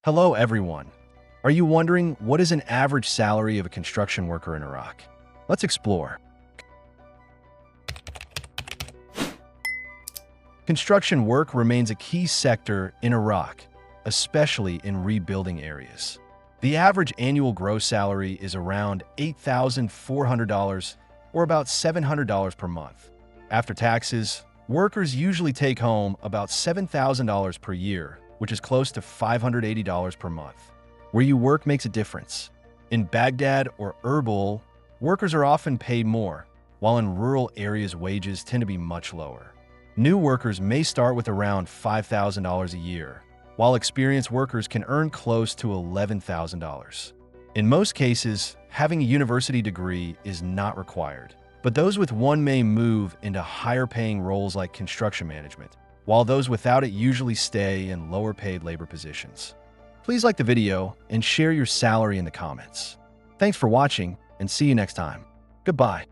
Hello, everyone. Are you wondering what is an average salary of a construction worker in Iraq? Let's explore. Construction work remains a key sector in Iraq, especially in rebuilding areas. The average annual gross salary is around $8,400 or about $700 per month. After taxes, workers usually take home about $7,000 per year, which is close to $580 per month. Where you work makes a difference. In Baghdad or Erbil, workers are often paid more, while in rural areas wages tend to be much lower. New workers may start with around $5,000 a year, while experienced workers can earn close to $11,000. In most cases, having a university degree is not required, but those with one may move into higher-paying roles like construction management, while those without it usually stay in lower-paid labor positions. Please like the video and share your salary in the comments. Thanks for watching, and see you next time. Goodbye.